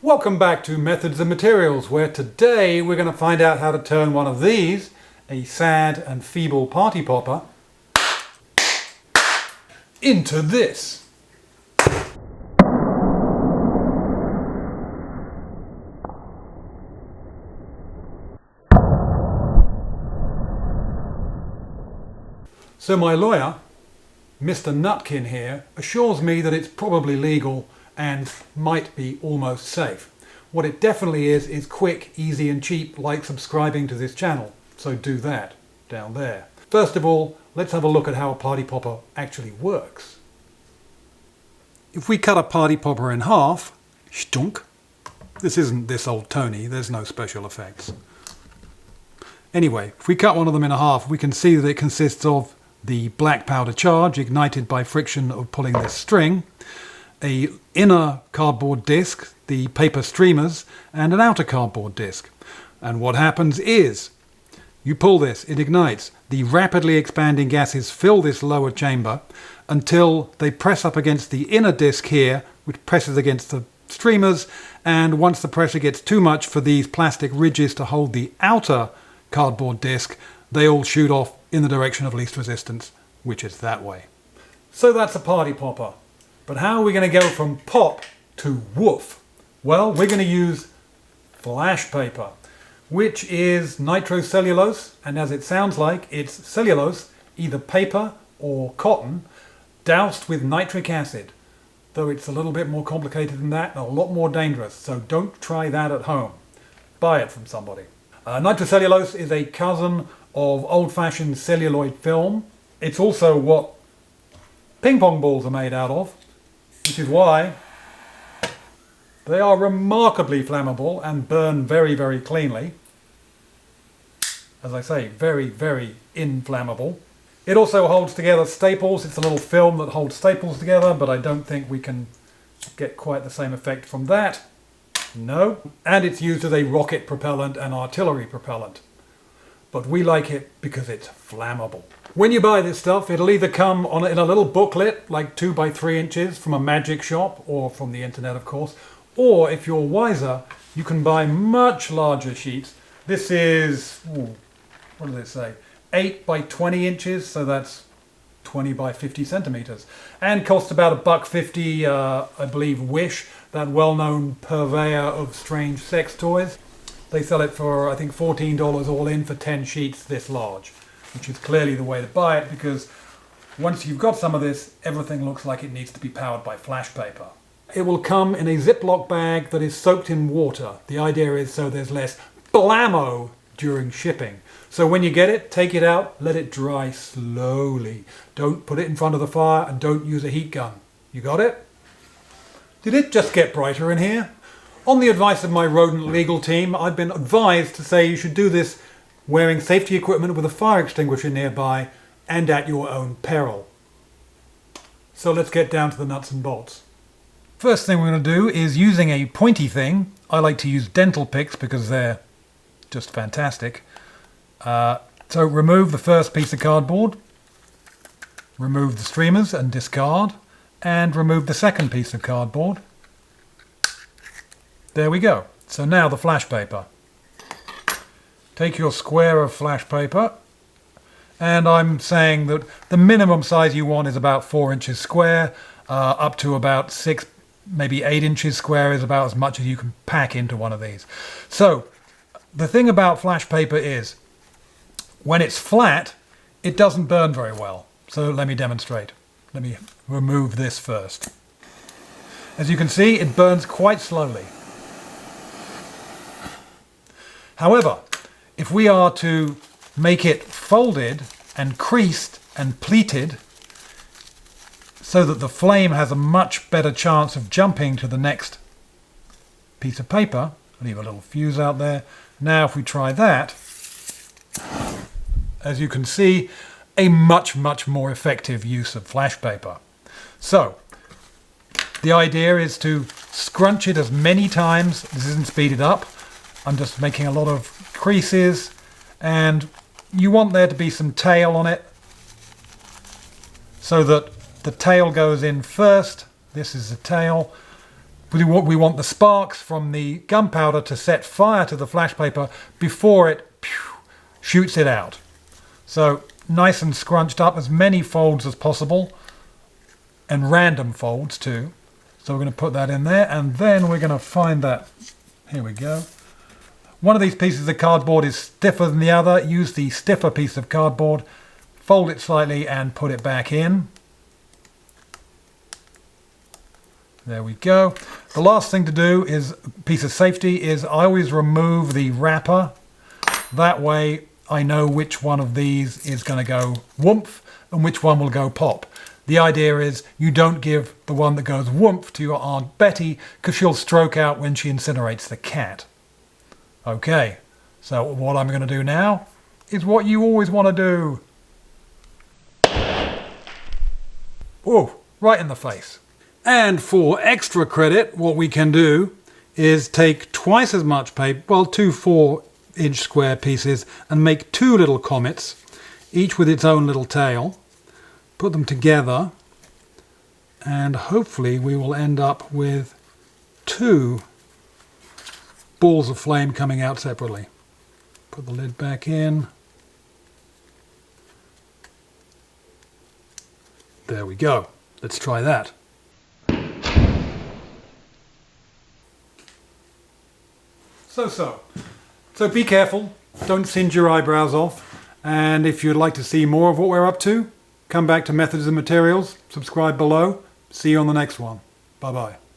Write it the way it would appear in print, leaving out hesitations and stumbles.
Welcome back to Methods and Materials, where today we're going to find out how to turn one of these, a sad and feeble party popper, into this. So my lawyer, Mr. Nutkin here, assures me that it's probably legal and might be almost safe. What it definitely is quick, easy and cheap, like subscribing to this channel. So do that, down there. First of all, let's have a look at how a party popper actually works. If we cut a party popper in half, stunk. This isn't This Old Tony, there's no special effects. Anyway, if we cut one of them in half, we can see that it consists of the black powder charge ignited by friction of pulling this string, a inner cardboard disc, the paper streamers, and an outer cardboard disc. And what happens is, you pull this, it ignites. The rapidly expanding gases fill this lower chamber until they press up against the inner disc here, which presses against the streamers, and once the pressure gets too much for these plastic ridges to hold the outer cardboard disc, they all shoot off in the direction of least resistance, which is that way. So that's a party popper. But how are we going to go from pop to woof? Well, we're going to use flash paper, which is nitrocellulose, and as it sounds like, it's cellulose, either paper or cotton, doused with nitric acid. Though it's a little bit more complicated than that and a lot more dangerous, so don't try that at home. Buy it from somebody. Nitrocellulose is a cousin of old-fashioned celluloid film. It's also what ping pong balls are made out of, which is why they are remarkably flammable and burn very, very cleanly. As I say, very, very inflammable. It also holds together staples. It's a little film that holds staples together, but I don't think we can get quite the same effect from that. No. And it's used as a rocket propellant and artillery propellant. But we like it because it's flammable. When you buy this stuff, it'll either come in a little booklet, like 2 by 3 inches from a magic shop, or from the internet of course, or if you're wiser, you can buy much larger sheets. This is, what does it say, 8 by 20 inches, so that's 20 by 50 centimeters, and costs about $1.50, I believe Wish, that well-known purveyor of strange sex toys. They sell it for, I think, $14 all in for 10 sheets this large, which is clearly the way to buy it, because once you've got some of this, everything looks like it needs to be powered by flash paper. It will come in a Ziploc bag that is soaked in water. The idea is so there's less blammo during shipping. So when you get it, take it out, let it dry slowly. Don't put it in front of the fire and don't use a heat gun. You got it? Did it just get brighter in here? On the advice of my rodent legal team, I've been advised to say you should do this wearing safety equipment with a fire extinguisher nearby and at your own peril. So let's get down to the nuts and bolts. First thing we're going to do is, using a pointy thing, I like to use dental picks because they're just fantastic. So remove the first piece of cardboard, remove the streamers and discard, and remove the second piece of cardboard. There we go. So now the flash paper. Take your square of flash paper, and I'm saying that the minimum size you want is about 4 inches square, up to about 6, maybe 8 inches square is about as much as you can pack into one of these. So the thing about flash paper is, when it's flat, it doesn't burn very well. So let me demonstrate. Let me remove this first. As you can see, it burns quite slowly. However, if we are to make it folded and creased and pleated so that the flame has a much better chance of jumping to the next piece of paper, leave a little fuse out there. Now if we try that, as you can see, a much more effective use of flash paper. So the idea is to scrunch it as many times. This isn't speeded up. I'm just making a lot of creases, and you want there to be some tail on it so that the tail goes in first. This is the tail. We want the sparks from the gunpowder to set fire to the flash paper before it shoots it out. So nice and scrunched up, as many folds as possible, and random folds too. So we're going to put that in there, and then we're going to find that. Here we go. One of these pieces of cardboard is stiffer than the other. Use the stiffer piece of cardboard, fold it slightly and put it back in. There we go. The last thing to do is, piece of safety, is I always remove the wrapper. That way I know which one of these is going to go whoomph and which one will go pop. The idea is you don't give the one that goes whoomph to your Aunt Betty, because she'll stroke out when she incinerates the cat. Okay, so what I'm going to do now is what you always want to do. Oh, right in the face. And for extra credit, what we can do is take twice as much paper, well, 2 4-inch square pieces, and make 2 little comets, each with its own little tail. Put them together, and hopefully we will end up with 2 balls of flame coming out separately. Put the lid back in. There we go. Let's try that. So be careful, don't singe your eyebrows off, and if you'd like to see more of what we're up to, come back to Methods and Materials, subscribe below, see you on the next one. Bye bye.